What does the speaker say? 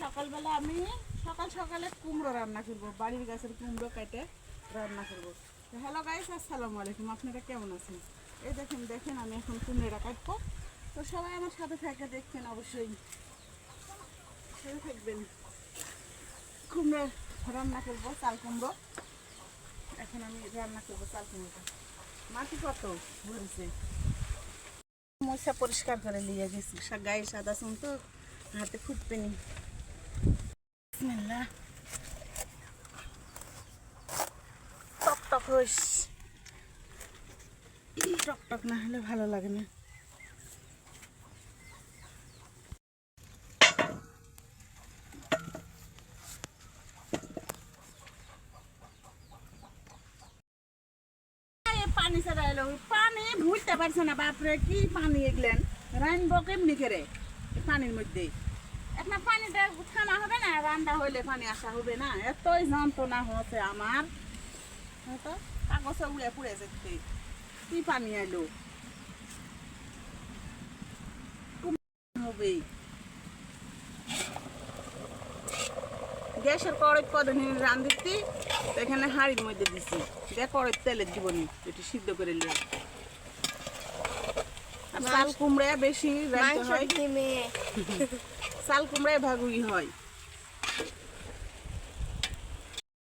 সকালবেলা আমি সকালে কুমড়ো রান্না করব, বাড়ির গাছের কুমড়ো কেটে রান্না করব। হ্যালো গাইস, আসসালামু আলাইকুম। আপনারা কেমন আছেন? এই দেখেন আমি এখন কুমড়োটা কাটবো। তো সবাই আমার সাথে থেকে দেখছেন, অবশ্যই সাথে থাকবেন। কুমড়ো রান্না করব, চাল কুমড়ো। এখন আমি রান্না করব চাল কুমড়োটা। মাটি কত ভরেছে, মশা পরিষ্কার করে নিয়ে গেছি। গায়ে সাদা চুন তো হাতে ফুটবে নি। বিসমিল্লাহ। টক হইস, টক না হলে ভালো লাগে না। পানি ছাড়া এলো, পানি ভুলতে পারছে না। বাপরে কি পানি এগলেন, রানবো কেমনি করে পানির মধ্যে? আপনার পানিটা খানা হবে না, রান্না হইলে পানি আসা হবে না। এতই যন্ত্রণা হচ্ছে আমার, হয়তো কাগজে উড়ে পুড়ে যেতে। কি পানি এলো হবে? গ্যাসের কড়াই কদিন রান্ধিতি, এখানে হাঁড়ির মধ্যে দিছি। দেখ কড়াই তেলে দিব নি, একটু সিদ্ধ করে নিয়ে। চাল কুমড়া বেশি রাখতে হয়, চাল কুমড়ায় ভাগুই হয়।